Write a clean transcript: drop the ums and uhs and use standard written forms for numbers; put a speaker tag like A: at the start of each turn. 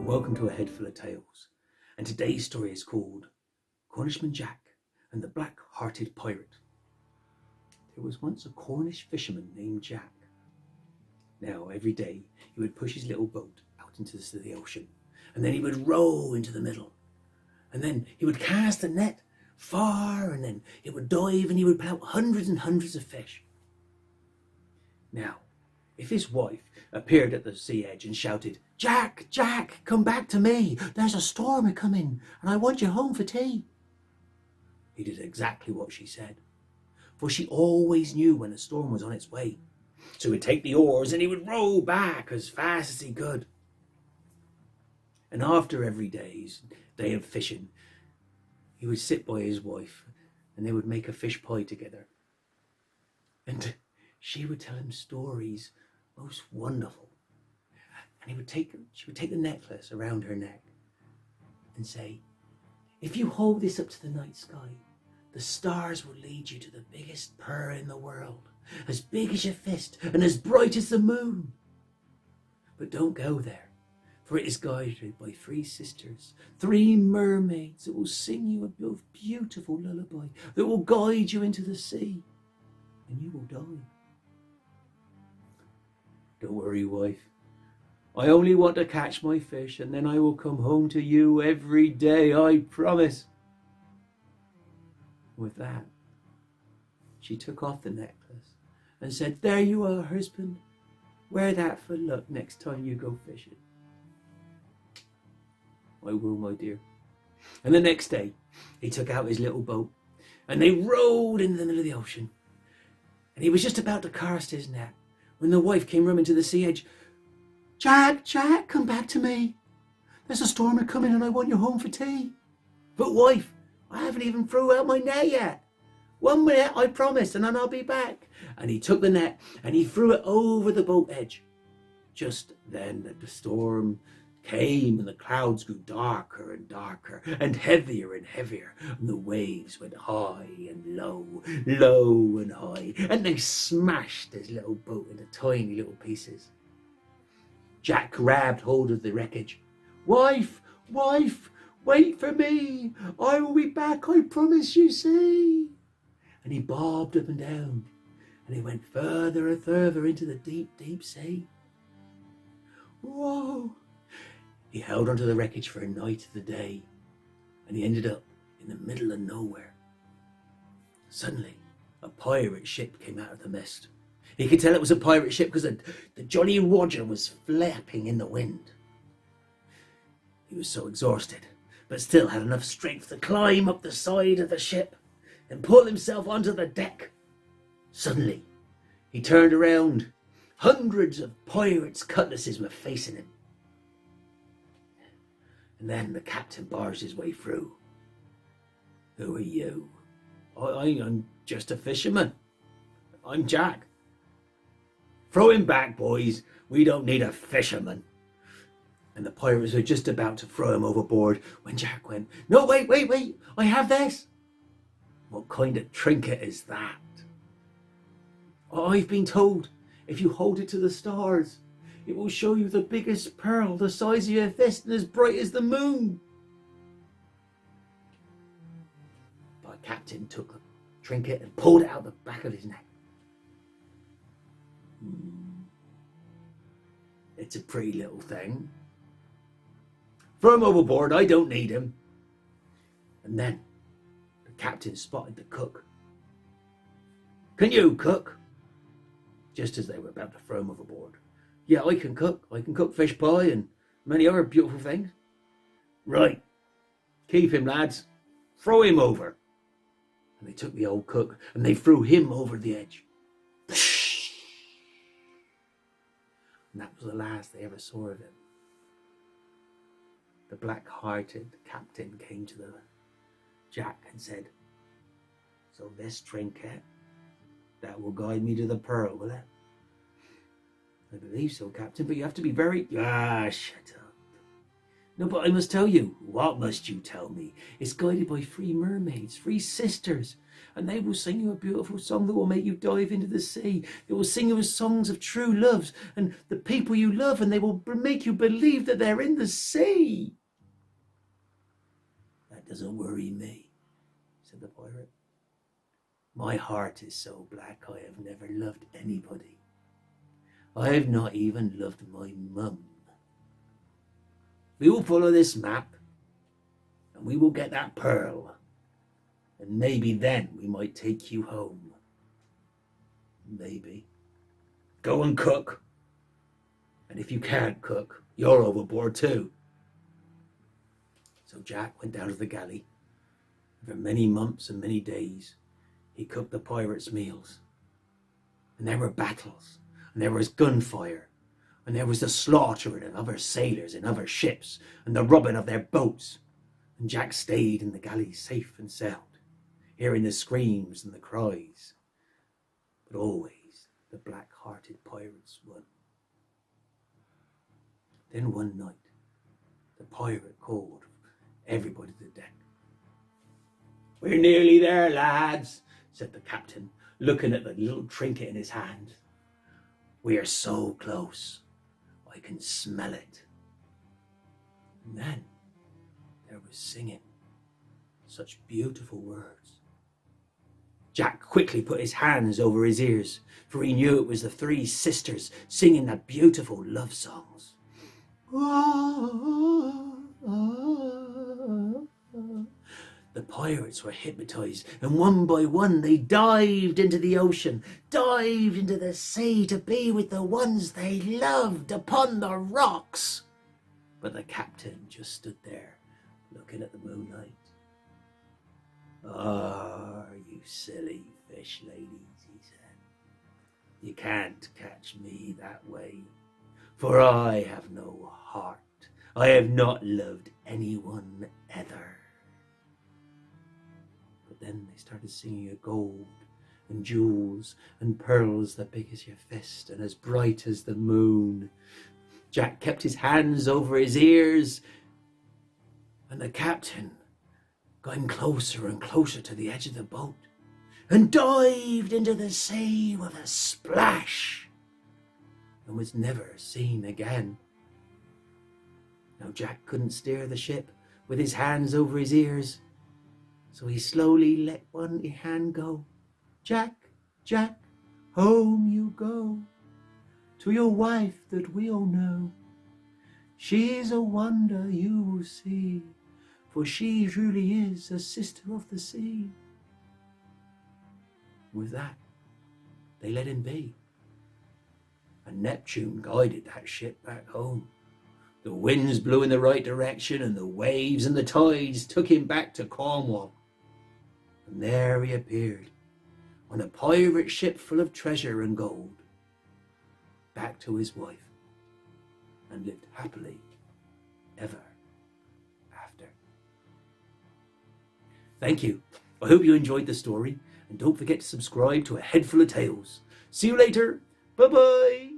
A: welcome to A Head Full of Tales. And today's story is called Cornishman Jack and the Black-Hearted Pirate. There was once a Cornish fisherman named Jack. Now, every day he would push his little boat out into the ocean, and then he would row into the middle, and then he would cast a net far, and then he would dive and he would pull out hundreds and hundreds of fish. Now, if his wife appeared at the sea edge and shouted, "Jack, Jack, come back to me. There's a storm a-coming, and I want you home for tea," he did exactly what she said, for she always knew when a storm was on its way. So he'd take the oars and he would row back as fast as he could. And after every day of fishing, he would sit by his wife and they would make a fish pie together. And she would tell him stories most wonderful. And she would take the necklace around her neck and say, "If you hold this up to the night sky, the stars will lead you to the biggest pearl in the world, as big as your fist and as bright as the moon. But don't go there, for it is guided by 3 sisters, 3 mermaids that will sing you a beautiful lullaby that will guide you into the sea, and you will die." "Don't worry, wife. I only want to catch my fish, and then I will come home to you every day, I promise." With that, she took off the necklace and said, "There you are, husband. Wear that for luck next time you go fishing." "I will, my dear." And the next day, he took out his little boat and they rowed into the middle of the ocean. And he was just about to cast his net when the wife came running to the sea edge. "Jack, Jack, come back to me. There's a storm a-coming and I want you home for tea." "But wife, I haven't even threw out my net yet. 1 minute, I promise, and then I'll be back." And he took the net and he threw it over the boat edge. Just then the storm came and the clouds grew darker and darker and heavier, and the waves went high and low, low and high, and they smashed his little boat into tiny little pieces. Jack grabbed hold of the wreckage. "Wife, wife, wait for me. I will be back, I promise, you see." And he bobbed up and down, and he went further and further into the deep, deep sea. Whoa! He held onto the wreckage for a night of the day, and he ended up in the middle of nowhere. Suddenly, a pirate ship came out of the mist. He could tell it was a pirate ship because the Jolly Roger was flapping in the wind. He was so exhausted, but still had enough strength to climb up the side of the ship and pull himself onto the deck. Suddenly, he turned around. Hundreds of pirates' cutlasses were facing him. And then the captain barged his way through. "Who are you?" I'm just a fisherman. I'm Jack." "Throw him back, boys. We don't need a fisherman." And the pirates were just about to throw him overboard when Jack went, "No, wait, I have this." "What kind of trinket is that?" "I've been told if you hold it to the stars, it will show you the biggest pearl the size of your fist and as bright as the moon." But Captain took the trinket and pulled it out the back of his neck. "It's a pretty little thing. Throw him overboard, I don't need him." And then the captain spotted the cook. "Can you cook?" Just as they were about to throw him overboard. "Yeah, I can cook. I can cook fish pie and many other beautiful things." "Right. Keep him, lads. Throw him over." And they took the old cook and they threw him over the edge. And that was the last they ever saw of him. The black-hearted captain came to the Jack and said, "So this trinket, that will guide me to the pearl, will it?" "I believe so, Captain, but you have to be very..." "Ah, shut up. No, but I must tell you. What must you tell me? It's guided by three mermaids, three sisters, and they will sing you a beautiful song that will make you dive into the sea. They will sing you songs of true loves and the people you love, and they will make you believe that they're in the sea. That doesn't worry me, said the pirate. My heart is so black I have never loved anybody. I have not even loved my mum. We will follow this map, and we will get that pearl, and maybe then we might take you home. Maybe. Go and cook, and if you can't cook, you're overboard too. So Jack went down to the galley. For many months and many days, he cooked the pirates' meals. And there were battles, and there was gunfire, and there was the slaughtering of other sailors in other ships, and the robbing of their boats. And Jack stayed in the galley safe and sound, hearing the screams and the cries. But always the black-hearted pirates won. Then one night, the pirate called everybody to the deck. "We're nearly there, lads," said the captain, looking at the little trinket in his hand. "We are so close. I can smell it." And then there was singing, such beautiful words. Jack quickly put his hands over his ears, for he knew it was the three sisters singing the beautiful love songs. The pirates were hypnotized, and one by one they dived into the ocean, dived into the sea to be with the ones they loved upon the rocks. But the captain just stood there, looking at the moonlight. "Ah, you silly fish ladies," he said. "You can't catch me that way, for I have no heart. I have not loved anyone ever." But then they started singing of gold and jewels and pearls that big as your fist and as bright as the moon. Jack kept his hands over his ears, and the captain got closer and closer to the edge of the boat and dived into the sea with a splash and was never seen again. Now Jack couldn't steer the ship with his hands over his ears, so he slowly let one hand go. "Jack, Jack, home you go, to your wife that we all know. She's a wonder you will see, for she truly is a sister of the sea." With that, they let him be, and Neptune guided that ship back home. The winds blew in the right direction, and the waves and the tides took him back to Cornwall. And there he appeared, on a pirate ship full of treasure and gold, back to his wife, and lived happily ever after. Thank you. I hope you enjoyed the story, and don't forget to subscribe to A Head Full of Tales. See you later. Bye-bye.